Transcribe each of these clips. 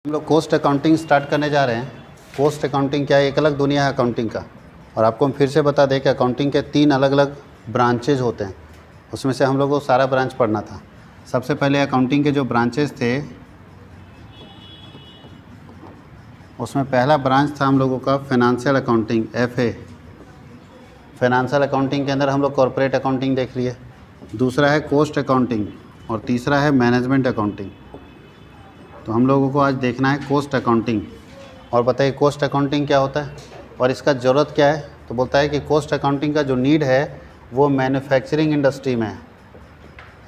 हम लोग cost accounting start करने जा रहे हैं। कॉस्ट अकाउंटिंग क्या है, एक अलग दुनिया है अकाउंटिंग का। और आपको हम फिर से बता दें कि अकाउंटिंग के 3 अलग अलग ब्रांचेज होते हैं, उसमें से हम लोग को सारा ब्रांच पढ़ना था। सबसे पहले अकाउंटिंग के जो ब्रांचेस थे उसमें पहला ब्रांच था हम लोगों का financial accounting, FA। Financial accounting के अंदर हम लोग कॉर्पोरेट अकाउंटिंग देख लिए, दूसरा है कॉस्ट अकाउंटिंग और तीसरा है मैनेजमेंट अकाउंटिंग। तो हम लोगों को आज देखना है कॉस्ट अकाउंटिंग। और बताइए कॉस्ट अकाउंटिंग क्या होता है और इसका ज़रूरत क्या है। तो बोलता है कि कॉस्ट अकाउंटिंग का जो नीड है वो मैन्युफैक्चरिंग इंडस्ट्री में है।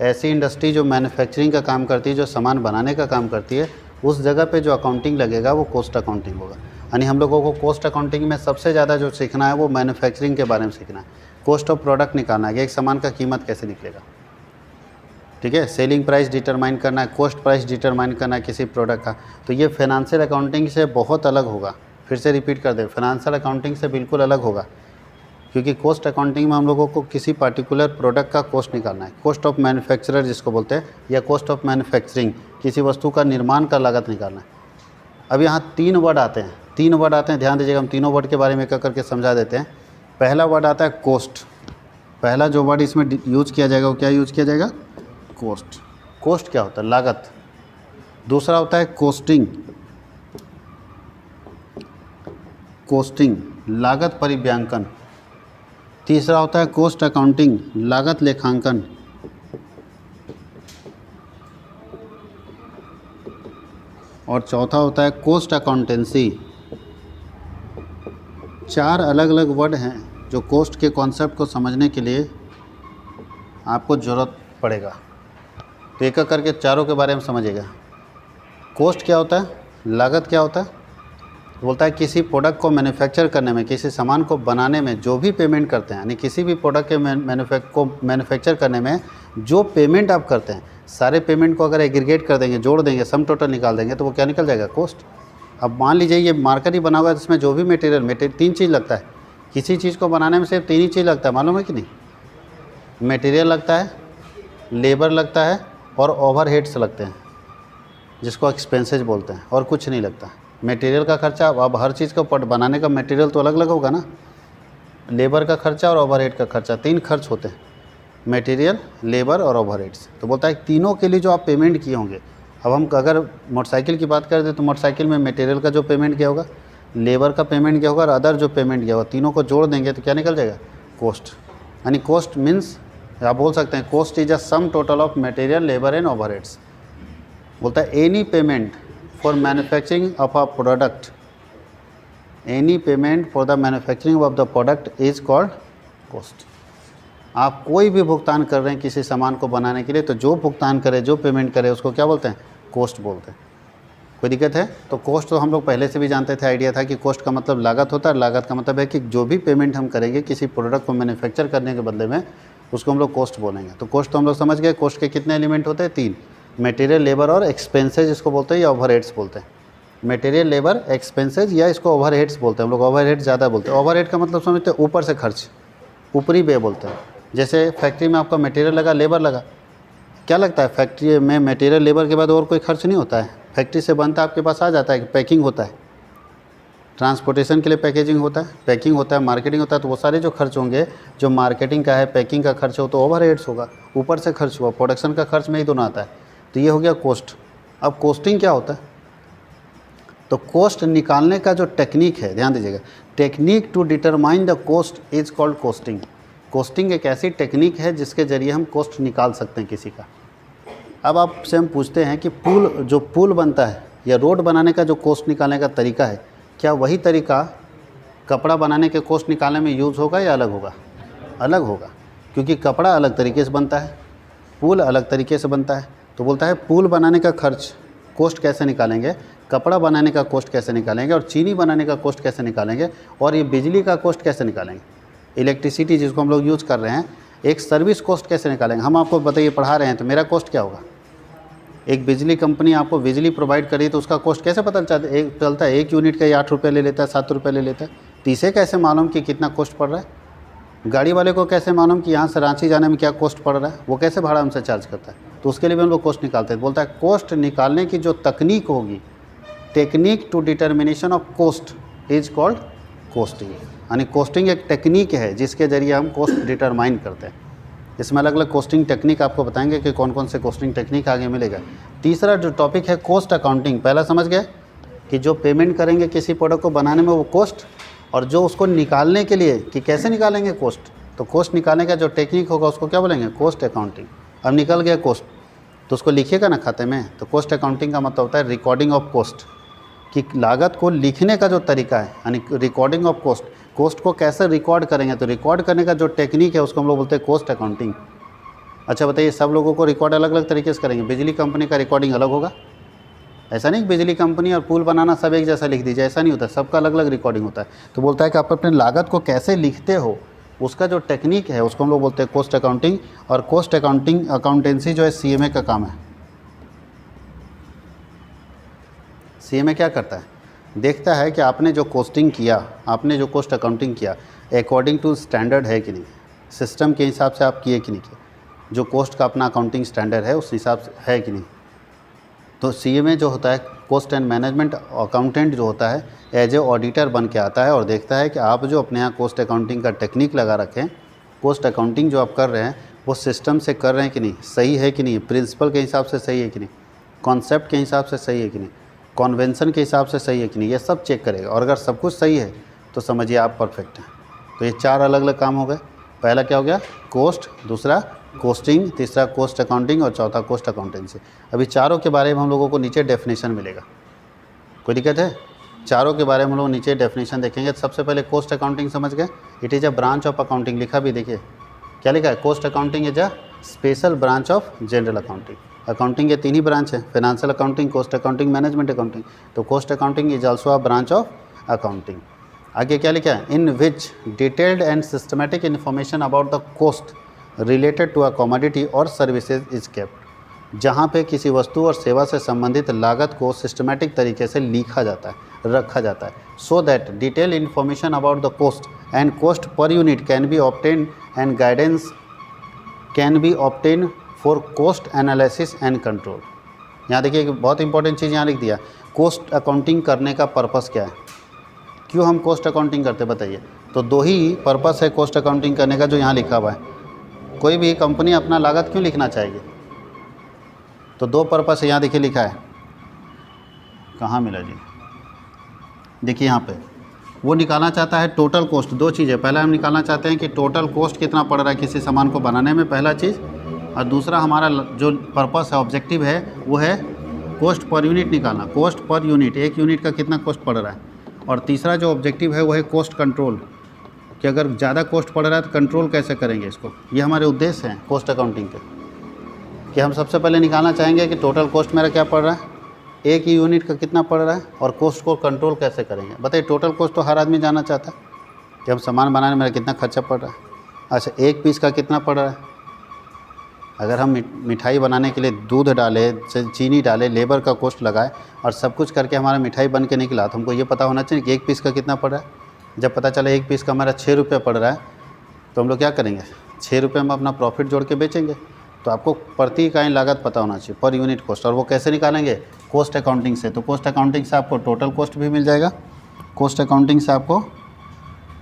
ऐसी इंडस्ट्री जो मैन्युफैक्चरिंग का काम करती है, जो सामान बनाने का काम करती है, उस जगह पे जो अकाउंटिंग लगेगा वो कॉस्ट अकाउंटिंग होगा। यानी हम लोगों को कॉस्ट अकाउंटिंग में सबसे ज़्यादा जो सीखना है वो मैन्युफैक्चरिंग के बारे में सीखना है। कॉस्ट ऑफ प्रोडक्ट निकालना है कि एक सामान का कीमत कैसे निकलेगा, ठीक है। सेलिंग प्राइस डिटरमाइन करना है, कॉस्ट प्राइस डिटरमाइन करना है किसी प्रोडक्ट का। तो ये फाइनेंशियल अकाउंटिंग से बहुत अलग होगा। फिर से रिपीट कर दें, फाइनेंशियल अकाउंटिंग से बिल्कुल अलग होगा, क्योंकि कॉस्ट अकाउंटिंग में हम लोगों को किसी पार्टिकुलर प्रोडक्ट का कॉस्ट निकालना है। कॉस्ट ऑफ मैन्युफैक्चरर जिसको बोलते हैं, या कॉस्ट ऑफ मैन्युफैक्चरिंग, किसी वस्तु का निर्माण का लागत निकालना है। अब यहाँ 3 वर्ड आते हैं, 3 वर्ड आते हैं, ध्यान दीजिएगा। हम तीनों वर्ड के बारे में एक करके समझा देते हैं। पहला वर्ड आता है कॉस्ट। पहला जो वर्ड इसमें यूज़ किया जाएगा वो क्या यूज़ किया जाएगा, कॉस्ट। कॉस्ट क्या होता है, लागत। दूसरा होता है कॉस्टिंग। कॉस्टिंग लागत परिव्यांकन। तीसरा होता है कॉस्ट अकाउंटिंग, लागत लेखांकन। और चौथा होता है कॉस्ट अकाउंटेंसी। 4 अलग अलग वर्ड हैं जो कॉस्ट के कॉन्सेप्ट को समझने के लिए आपको ज़रूरत पड़ेगा। तो एक करके चारों के बारे में समझिएगा। कॉस्ट क्या होता है, लागत क्या होता है। बोलता है किसी प्रोडक्ट को मैन्युफैक्चर करने में, किसी सामान को बनाने में जो भी पेमेंट करते हैं, यानी किसी भी प्रोडक्ट के मैन्युफैक्चर करने में जो पेमेंट आप करते हैं, सारे पेमेंट को अगर एग्रीगेट कर देंगे, जोड़ देंगे, सम टोटल निकाल देंगे, तो वो क्या निकल जाएगा, कॉस्ट। अब मान लीजिए ये मार्कर ही बना हुआ है, जिसमें जो भी मटेरियल 3 चीज़ लगता है। किसी चीज़ को बनाने में सिर्फ 3 ही चीज़ लगता है, मालूम है कि नहीं। मटेरियल लगता है, लेबर लगता है और ओवरहेड्स लगते हैं, जिसको एक्सपेंसेज बोलते हैं, और कुछ नहीं लगता। मटेरियल का खर्चा, अब हर चीज़ को बनाने का मटेरियल तो अलग अलग होगा ना। लेबर का खर्चा और ओवरहेड का खर्चा, 3 खर्च होते हैं, मटेरियल, लेबर और ओवरहेड्स। तो बोलता है तीनों के लिए जो आप पेमेंट किए होंगे। अब हम अगर मोटरसाइकिल की बात करते तो मोटरसाइकिल में मटेरियल का जो पेमेंट किया होगा, लेबर का पेमेंट किया होगा और अदर जो पेमेंट किया होगा, तीनों को जोड़ देंगे तो क्या निकल जाएगा, कॉस्ट। यानी कॉस्ट मीन्स आप बोल सकते हैं cost is a sum total of material, labour and overheads. बोलता है any payment for manufacturing of a product, any payment for the manufacturing of the product is called cost. आप कोई भी भुगतान कर रहे हैं किसी सामान को बनाने के लिए, तो जो भुगतान करे, जो पेमेंट करे, उसको क्या बोलते हैं, कॉस्ट बोलते हैं। कोई दिक्कत है। तो कॉस्ट तो हम लोग पहले से भी जानते थे, आइडिया था कि कॉस्ट का मतलब लागत होता है। लागत का मतलब है कि जो भी पेमेंट हम करेंगे किसी प्रोडक्ट को मैन्युफैक्चर करने के बदले में, उसको हम लोग कॉस्ट बोलेंगे। तो कॉस्ट तो हम लोग समझ गए। कॉस्ट के कितने एलिमेंट होते हैं, 3, मटेरियल, लेबर और एक्सपेंसेज इसको बोलते हैं, या ओवरहेड्स बोलते हैं। मटेरियल, लेबर, एक्सपेंसेज, या इसको ओवरहेड्स बोलते हैं। हम लोग ओवरहेड ज़्यादा बोलते हैं। ओवरहेड का मतलब समझते हैं ऊपर से खर्च, ऊपरी व्यय बोलते हैं। जैसे फैक्ट्री में आपका मटेरियल लगा, लेबर लगा, क्या लगता है फैक्ट्री में मटेरियल, लेबर के बाद और कोई खर्च नहीं होता है। फैक्ट्री से बनता आपके पास आ जाता है, पैकिंग होता है, ट्रांसपोर्टेशन के लिए पैकेजिंग होता है, पैकिंग होता है, मार्केटिंग होता है। तो वो सारे जो खर्च होंगे, जो मार्केटिंग का है, पैकिंग का खर्च हो, तो ओवरहेड्स होगा, ऊपर से खर्च हुआ। प्रोडक्शन का खर्च में ही दोनों आता है। तो ये हो गया कॉस्ट। अब कॉस्टिंग क्या होता है, तो कॉस्ट निकालने का जो टेक्निक है, ध्यान दीजिएगा, technique to determine the cost is called costing. Costing एक ऐसी टेक्निक है जिसके ज़रिए हम कॉस्ट निकाल सकते हैं किसी का। अब आपसे हम पूछते हैं कि पुल बनता है या रोड बनाने का जो कॉस्ट निकालने का तरीका है, क्या वही तरीका कपड़ा बनाने के कॉस्ट निकालने में यूज़ होगा या अलग होगा, अलग होगा, क्योंकि कपड़ा अलग तरीके से बनता है, पुल अलग तरीके से बनता है। तो बोलता है पुल बनाने का खर्च कॉस्ट कैसे निकालेंगे, कपड़ा बनाने का कॉस्ट कैसे निकालेंगे, और चीनी बनाने का कॉस्ट कैसे निकालेंगे, और ये बिजली का कॉस्ट कैसे निकालेंगे, इलेक्ट्रिसिटी जिसको हम लोग यूज़ कर रहे हैं, एक सर्विस कॉस्ट कैसे निकालेंगे। हम आपको बताइए, पढ़ा रहे हैं तो मेरा कॉस्ट क्या होगा। एक बिजली कंपनी आपको बिजली प्रोवाइड करी तो उसका कॉस्ट कैसे पता चलता है, 1 यूनिट का 8 रुपये ले लेता है, 7 रुपये ले लेता है। तो इसे कैसे मालूम कि कितना कॉस्ट पड़ रहा है। गाड़ी वाले को कैसे मालूम कि यहाँ से रांची जाने में क्या कॉस्ट पड़ रहा है, वो कैसे भाड़ा हमसे चार्ज करता है। तो उसके लिए भी हम लोग कॉस्ट निकालते हैं। बोलता है कॉस्ट निकालने की जो तकनीक होगी technique to determination of cost is called costing. यानी कोस्टिंग एक टेक्निक है जिसके ज़रिए हम कोस्ट डिटरमाइन करते हैं। इसमें अलग अलग कोस्टिंग टेक्निक आपको बताएंगे कि कौन कौन से कोस्टिंग टेक्निक आगे मिलेगा। तीसरा जो टॉपिक है कोस्ट अकाउंटिंग। पहला समझ गए कि जो पेमेंट करेंगे किसी प्रोडक्ट को बनाने में वो कोस्ट, और जो उसको निकालने के लिए कि कैसे निकालेंगे कोस्ट, तो कोस्ट निकालने का जो टेक्निक होगा उसको क्या बोलेंगे, कोस्ट अकाउंटिंग। अब निकल गया कोस्ट तो उसको लिखिएगा ना खाते में, तो कोस्ट अकाउंटिंग का मतलब होता है रिकॉर्डिंग ऑफ कोस्ट, कि लागत को लिखने का जो तरीका है, यानी रिकॉर्डिंग ऑफ कोस्ट, कोस्ट को कैसे रिकॉर्ड करेंगे, तो रिकॉर्ड करने का जो टेक्निक है उसको हम लोग बोलते हैं कोस्ट अकाउंटिंग। अच्छा बताइए, सब लोगों को रिकॉर्ड अलग अलग तरीके से करेंगे। बिजली कंपनी का रिकॉर्डिंग अलग होगा, ऐसा नहीं बिजली कंपनी और पुल बनाना सब एक जैसा लिख दीजिए, ऐसा नहीं होता, सबका अलग अलग रिकॉर्डिंग होता है। तो बोलता है कि आप अपने लागत को कैसे लिखते हो, उसका जो टेक्निक है उसको हम लोग बोलते हैं कोस्ट अकाउंटिंग। और कोस्ट अकाउंटिंग अकाउंटेंसी जो है सीएमए का काम है। सीएमए क्या करता है, देखता है कि आपने जो कोस्टिंग किया, आपने जो कोस्ट अकाउंटिंग किया अकॉर्डिंग टू स्टैंडर्ड है कि नहीं, सिस्टम के हिसाब से आप किए कि नहीं किए, जो कोस्ट का अपना अकाउंटिंग स्टैंडर्ड है उस हिसाब से है कि नहीं। तो सीएमए जो होता है, कॉस्ट एंड मैनेजमेंट अकाउंटेंट जो होता है, एज ए ऑडिटर बन के आता है और देखता है कि आप जो अपने यहाँ कोस्ट अकाउंटिंग का टेक्निक लगा रखें, कोस्ट अकाउंटिंग जो आप कर रहे हैं वो सिस्टम से कर रहे हैं कि नहीं, सही है कि नहीं, प्रिंसिपल के हिसाब से सही है कि नहीं, कॉन्सेप्ट के हिसाब से सही है कि नहीं, कॉन्वेंशन के हिसाब से सही है कि नहीं, ये सब चेक करेगा। और अगर सब कुछ सही है तो समझिए आप परफेक्ट हैं। तो ये 4 अलग अलग काम हो गए। पहला क्या हो गया, कोस्ट, दूसरा कोस्टिंग, तीसरा कोस्ट अकाउंटिंग और चौथा कोस्ट अकाउंटेंसी। अभी चारों के बारे में हम लोगों को नीचे डेफिनेशन मिलेगा, कोई दिक्कत है? चारों के बारे में हम लोग नीचे डेफिनेशन देखेंगे। सबसे पहले कोस्ट अकाउंटिंग समझ गए, it is a branch of accounting, लिखा भी देखिए क्या लिखा है, cost accounting is a special branch of general accounting. Accounting के 3 ही ब्रांच है, financial accounting, cost accounting, management accounting. तो cost accounting is also a branch of accounting. आगे क्या लिखा है, in which detailed and systematic information about the cost related to a commodity और services is kept, जहाँ पे किसी वस्तु और सेवा से संबंधित लागत को सिस्टमेटिक तरीके से लिखा जाता है, रखा जाता है, so that detail information about the cost and cost per unit can be obtain and guidance can be obtain for cost analysis and control. यहाँ देखिए एक बहुत इंपॉर्टेंट चीज़ यहाँ लिख दिया, कोस्ट अकाउंटिंग करने का पर्पस क्या है, क्यों हम कोस्ट अकाउंटिंग करते बताइए। तो 2 ही पर्पस है कोस्ट अकाउंटिंग करने का जो यहाँ लिखा हुआ है। कोई भी कंपनी अपना लागत क्यों लिखना चाहेगी, तो 2 पर्पस है, यहाँ देखिए लिखा है, कहाँ मिला जी, देखिए यहाँ पे वो निकालना चाहता है टोटल कोस्ट। 2 चीज़ें, पहला हम निकालना चाहते हैं कि टोटल कोस्ट कितना पड़ रहा है किसी सामान को बनाने में, पहला चीज़, और दूसरा हमारा जो पर्पस है, ऑब्जेक्टिव है, वो है कोस्ट पर यूनिट निकालना, कोस्ट पर यूनिट, एक यूनिट का कितना कोस्ट पड़ रहा है। और तीसरा जो ऑब्जेक्टिव है वो है कोस्ट कंट्रोल, कि अगर ज़्यादा कोस्ट पड़ रहा है तो कंट्रोल कैसे करेंगे इसको। ये हमारे उद्देश्य हैं कोस्ट अकाउंटिंग के, कि हम सबसे पहले निकालना चाहेंगे कि टोटल कोस्ट मेरा क्या पड़ रहा है, एक ही यूनिट का कितना पड़ रहा है, और कोस्ट को कंट्रोल कैसे करेंगे। बताइए, टोटल कोस्ट तो हर आदमी जानना चाहता है कि हम सामान बनाने में मेरा कितना खर्चा पड़ रहा है। अच्छा, एक पीस का कितना पड़ रहा है, अगर हम मिठाई बनाने के लिए दूध डाले, चीनी डाले, लेबर का कॉस्ट लगाए और सब कुछ करके हमारा मिठाई बन के निकला, तो हमको ये पता होना चाहिए कि एक पीस का कितना पड़ रहा है। जब पता चला एक पीस का हमारा 6 रुपये पड़ रहा है, तो हम लोग क्या करेंगे, 6 रुपये में अपना प्रॉफिट जोड़ के बेचेंगे। तो आपको प्रति इकाई लागत पता होना चाहिए, पर यूनिट कॉस्ट, और वो कैसे निकालेंगे, कोस्ट अकाउंटिंग से। तो कोस्ट अकाउंटिंग से आपको टोटल कॉस्ट भी मिल जाएगा, कोस्ट अकाउंटिंग से आपको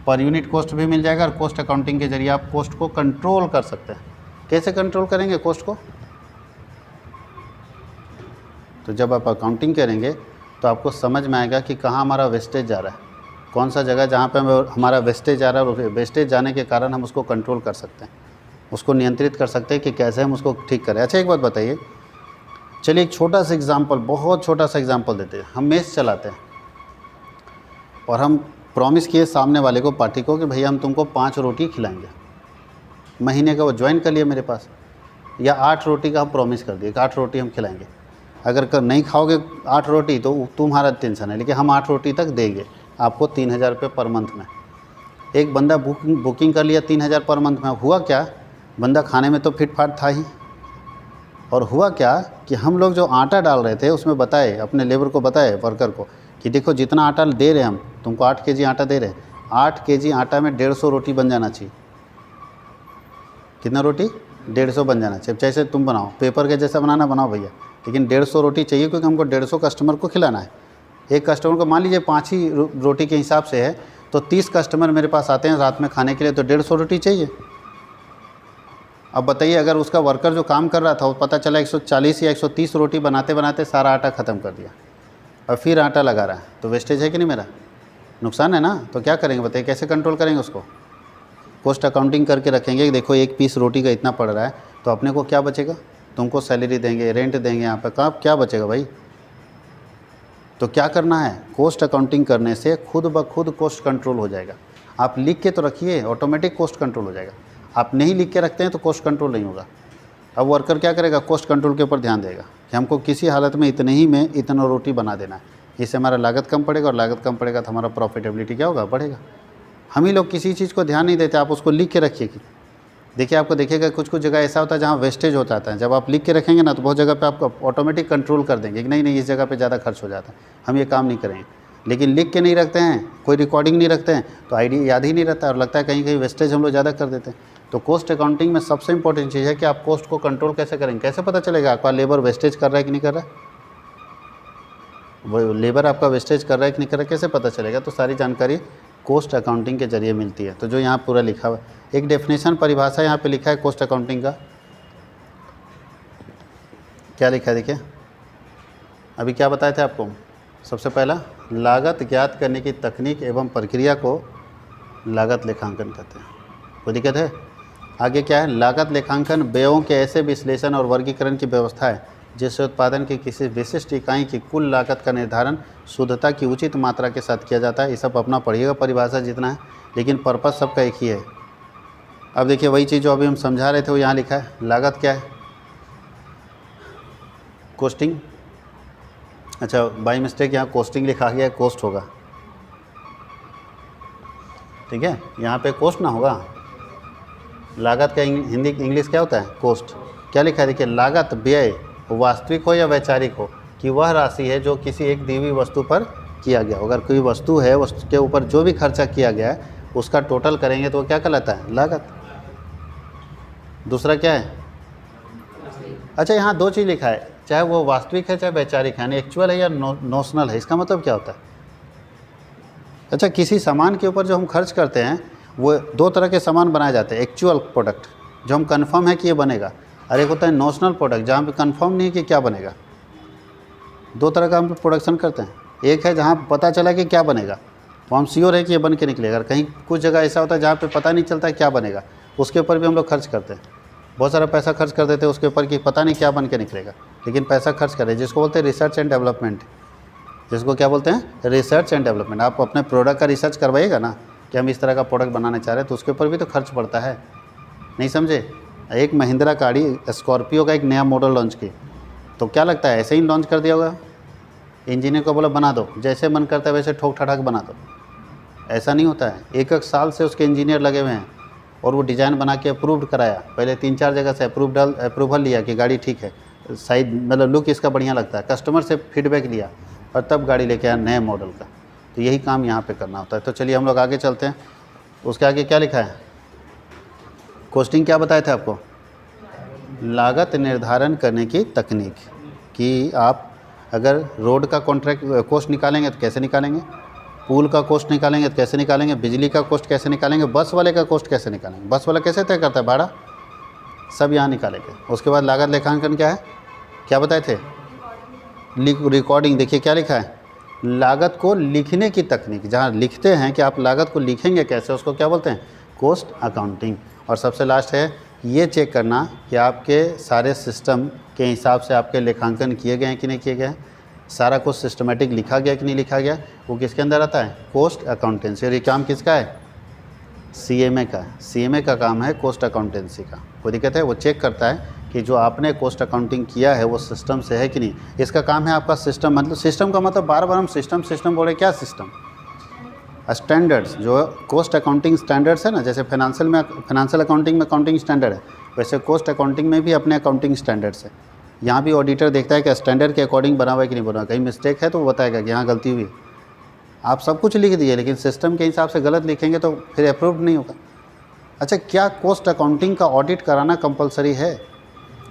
पर यूनिट कॉस्ट भी मिल जाएगा, और कोस्ट अकाउंटिंग के जरिए आप कॉस्ट को कंट्रोल कर सकते हैं। कैसे कंट्रोल करेंगे कॉस्ट को, तो जब आप अकाउंटिंग करेंगे तो आपको समझ में आएगा कि कहाँ हमारा वेस्टेज जा रहा है, कौन सा जगह जहाँ पे हमारा वेस्टेज जा रहा है, और वेस्टेज जाने के कारण हम उसको कंट्रोल कर सकते हैं, उसको नियंत्रित कर सकते हैं कि कैसे हम उसको ठीक करें। अच्छा, एक बात बताइए, चलिए एक छोटा सा एग्जांपल, बहुत छोटा सा एग्जांपल देते हैं। हम मेस चलाते हैं और हम प्रॉमिस किए सामने वाले को, पार्टी को, कि भैया हम तुमको 5 रोटी खिलाएंगे, महीने का वो ज्वाइन कर लिया मेरे पास, या 8 रोटी का हम प्रॉमिस कर दिए कि 8 रोटी हम खिलाएंगे। अगर नहीं खाओगे 8 रोटी तो तुम्हारा टेंशन है, लेकिन हम 8 रोटी तक देंगे आपको 3000 रुपये पर मंथ में। एक बंदा बुकिंग कर लिया 3000 पर मंथ में। हुआ क्या, बंदा खाने में तो फिट फाट था ही, और हुआ क्या कि हम लोग जो आटा डाल रहे थे उसमें बताए, अपने लेबर को बताए, वर्कर को, कि देखो जितना आटा दे रहे हैं हम तुमको, 8 केजी आटा दे रहे हैं, 8 केजी आटा में 150 रोटी बन जाना चाहिए। कितना रोटी, 150 बन जाना चाहिए। जैसे तुम बनाओ, पेपर के जैसा बनाना बनाओ भैया, लेकिन 150 रोटी चाहिए, क्योंकि हमको 150 कस्टमर को खिलाना है। एक कस्टमर को मान लीजिए 5 ही रोटी के हिसाब से है, तो 30 कस्टमर मेरे पास आते हैं रात में खाने के लिए, तो 150 रोटी चाहिए। अब बताइए, अगर उसका वर्कर जो काम कर रहा था वो पता चला 140 या 130 रोटी बनाते बनाते सारा आटा ख़त्म कर दिया और फिर आटा लगा रहा है, तो वेस्टेज है कि नहीं, मेरा नुकसान है ना। तो क्या करेंगे बताइए, कैसे कंट्रोल करेंगे उसको? कॉस्ट अकाउंटिंग करके रखेंगे, देखो एक पीस रोटी का इतना पड़ रहा है, तो अपने को क्या बचेगा? तुमको सैलरी देंगे, रेंट देंगे, यहाँ पर कहाँ क्या बचेगा भाई? तो क्या करना है, कॉस्ट अकाउंटिंग करने से खुद ब खुद कॉस्ट कंट्रोल हो जाएगा। आप लिख के तो रखिए, ऑटोमेटिक कॉस्ट कंट्रोल हो जाएगा। आप नहीं लिख के रखते हैं तो कॉस्ट कंट्रोल नहीं होगा। अब वर्कर क्या करेगा, कॉस्ट कंट्रोल के ऊपर ध्यान देगा कि हमको किसी हालत में इतने ही में इतना रोटी बना देना है, इससे हमारा लागत कम पड़ेगा, और लागत कम पड़ेगा तो हमारा प्रॉफिटेबिलिटी क्या होगा, बढ़ेगा। हम ही लोग किसी चीज़ को ध्यान नहीं देते। आप उसको लिख के रखिए कि देखिए, आपको देखिएगा कुछ कुछ जगह ऐसा होता है जहाँ वेस्टेज हो जाता है। जब आप लिख के रखेंगे ना, तो बहुत जगह पे आपको ऑटोमेटिक कंट्रोल कर देंगे कि नहीं इस जगह पे ज़्यादा खर्च हो जाता है, हम ये काम नहीं करेंगे। लेकिन लिख के नहीं रखते हैं, कोई रिकॉर्डिंग नहीं रखते हैं, तो आइडिया याद ही नहीं रहता और लगता है कहीं कहीं वेस्टेज हम लोग ज़्यादा कर देते हैं। तो कॉस्ट अकाउंटिंग में सबसे इंपॉर्टेंट चीज़ है कि आप कॉस्ट को कंट्रोल कैसे करेंगे। कैसे पता चलेगा आपका लेबर वेस्टेज कर रहा है कि नहीं कर रहा है? वो लेबर आपका वेस्टेज कर रहा है कि नहीं कर रहा है, कैसे पता चलेगा? तो सारी जानकारी कॉस्ट अकाउंटिंग के जरिए मिलती है। तो जो यहाँ पूरा लिखा हुआ है, एक डेफिनेशन परिभाषा यहाँ पे लिखा है कॉस्ट अकाउंटिंग का। क्या लिखा है देखिए, अभी क्या बताए थे आपको? सबसे पहला, लागत ज्ञात करने की तकनीक एवं प्रक्रिया को लागत लेखांकन कहते हैं। कोई दिक्कत है? आगे क्या है, लागत लेखांकन व्ययों के ऐसे विश्लेषण और वर्गीकरण की व्यवस्था है जिससे उत्पादन की किसी विशिष्ट इकाई की कुल लागत का निर्धारण शुद्धता की उचित मात्रा के साथ किया जाता है। ये सब अपना पढ़िएगा, परिभाषा जितना है, लेकिन पर्पस सबका एक ही है। अब देखिए वही चीज़ जो अभी हम समझा रहे थे वो यहाँ लिखा है। लागत क्या है? कॉस्टिंग। अच्छा, बाई मिस्टेक यहाँ कॉस्टिंग लिखा गया है, कॉस्ट होगा, ठीक है, यहाँ पे कॉस्ट ना होगा। लागत का हिंदी इंग्लिश क्या होता है? कॉस्ट। क्या लिखा है देखिए, लागत व्यय वास्तविक हो या वैचारिक हो, कि वह राशि है जो किसी एक दी हुई वस्तु पर किया गया। अगर कोई वस्तु है, वस्तु के ऊपर जो भी खर्चा किया गया है उसका टोटल करेंगे तो वो क्या कहलाता है? लागत। दूसरा क्या है? अच्छा, यहाँ दो चीज़ लिखा है, चाहे वो वास्तविक है चाहे वैचारिक है, यानी एक्चुअल है या नोशनल है। इसका मतलब क्या होता है? अच्छा, किसी सामान के ऊपर जो हम खर्च करते हैं वो दो तरह के सामान बनाए जाते हैं। एक्चुअल प्रोडक्ट जो हम कंफर्म है कि ये बनेगा, और एक होता है नोशनल प्रोडक्ट जहाँ पे कंफर्म नहीं है कि क्या बनेगा। दो तरह का हम प्रोडक्शन करते हैं। एक है जहाँ पता चला कि क्या बनेगा, तो हम श्योर है कि ये बन के निकलेगा। और कहीं कुछ जगह ऐसा होता है जहाँ पे पता नहीं चलता क्या बनेगा, उसके ऊपर भी हम लोग खर्च करते हैं। बहुत सारा पैसा खर्च कर देते हैं उसके ऊपर कि पता नहीं क्या बन के निकलेगा, लेकिन पैसा खर्च करें, जिसको बोलते हैं रिसर्च एंड डेवलपमेंट। जिसको क्या बोलते हैं? Research and development. आप अपने प्रोडक्ट का रिसर्च करवाइएगा ना कि हम इस तरह का प्रोडक्ट बनाना चाह रहे हैं, तो उसके ऊपर भी तो खर्च पड़ता है। नहीं समझे? एक महिंद्रा गाड़ी स्कॉर्पियो का एक नया मॉडल लॉन्च की, तो क्या लगता है ऐसे ही लॉन्च कर दिया होगा? इंजीनियर को बोला बना दो, जैसे मन करता है वैसे ठोक ठठाक बना दो। ऐसा नहीं होता है। एक एक साल से उसके इंजीनियर लगे हुए हैं और वो डिज़ाइन बना के अप्रूव्ड कराया। पहले 3-4 जगह से अप्रूवल लिया कि गाड़ी ठीक है, साइड मतलब लुक इसका बढ़िया लगता है, कस्टमर से फीडबैक लिया और तब गाड़ी लेके आया नए मॉडल का। तो यही काम यहाँ पे करना होता है। तो चलिए हम लोग आगे चलते हैं। उसके आगे क्या लिखा है? कॉस्टिंग क्या बताए थे आपको? लागत निर्धारण करने की तकनीक, कि आप अगर रोड का कॉन्ट्रैक्ट कॉस्ट निकालेंगे तो कैसे निकालेंगे, पुल का कॉस्ट निकालेंगे तो कैसे निकालेंगे, बिजली का कॉस्ट कैसे निकालेंगे, बस वाले का कॉस्ट कैसे निकालेंगे, बस वाला कैसे तय करता है भाड़ा, सब यहाँ निकालेंगे। उसके बाद लागत लेखांकन क्या है? क्या बताए थे? रिकॉर्डिंग। देखिए क्या लिखा है, लागत को लिखने की तकनीक, जहाँ लिखते हैं कि आप लागत को लिखेंगे कैसे, उसको क्या बोलते हैं? Cost accounting. और सबसे लास्ट है ये चेक करना कि आपके सारे सिस्टम के हिसाब से आपके लेखांकन किए गए हैं कि नहीं किए गए हैं, सारा कुछ सिस्टमेटिक लिखा गया कि नहीं लिखा गया, वो किसके अंदर आता है? Cost accountancy. और ये काम किसका है? सीएमए का। सीएमए का काम है कॉस्ट अकाउंटेंसी का। कोई दिक्कत है? वो चेक करता है कि जो आपने कॉस्ट अकाउंटिंग किया है वो सिस्टम से है कि नहीं। इसका काम है आपका सिस्टम, मतलब सिस्टम का मतलब बार बार हम सिस्टम बोल रहे, क्या सिस्टम? स्टैंडर्ड्स, जो कॉस्ट अकाउंटिंग स्टैंडर्ड्स है ना, जैसे फाइनेंशियल अकाउंटिंग में अकाउंटिंग स्टैंडर्ड है, वैसे कॉस्ट अकाउंटिंग में भी अपने अकाउंटिंग स्टैंडर्ड्स है। यहाँ भी ऑडिटर देखता है कि स्टैंडर्ड के अकॉर्डिंग बना हुआ है कि नहीं बना हुआ, कहीं मिस्टेक है तो वो बताएगा कि यहाँ गलती हुई। आप सब कुछ लिख दिए लेकिन सिस्टम के हिसाब से गलत लिखेंगे तो फिर अप्रूव नहीं होगा। अच्छा, क्या कॉस्ट अकाउंटिंग का ऑडिट कराना कंपलसरी है?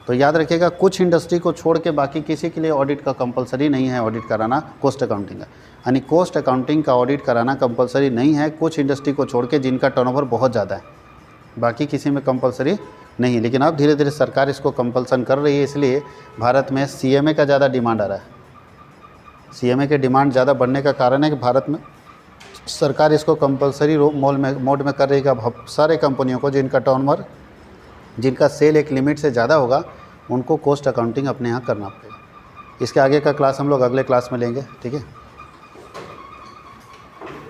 तो याद रखिएगा, कुछ इंडस्ट्री को छोड़ के बाकी किसी के लिए ऑडिट का कंपलसरी नहीं है ऑडिट कराना कॉस्ट अकाउंटिंग का। यानी कॉस्ट अकाउंटिंग का ऑडिट कराना कंपलसरी नहीं है कुछ इंडस्ट्री को छोड़ के जिनका टर्नओवर बहुत ज़्यादा है, बाकी किसी में कंपलसरी नहीं। लेकिन अब धीरे धीरे सरकार इसको कंपल्सन कर रही है, इसलिए भारत में CMA का ज़्यादा डिमांड आ रहा है। CMA के डिमांड ज़्यादा बढ़ने का कारण है कि भारत में सरकार इसको कंपलसरी मोड में कर रही है। अब सारे कंपनियों को जिनका टर्नओवर, जिनका सेल एक लिमिट से ज़्यादा होगा, उनको कॉस्ट अकाउंटिंग अपने यहाँ करना पड़ेगा। इसके आगे का क्लास हम लोग अगले क्लास में लेंगे, ठीक है।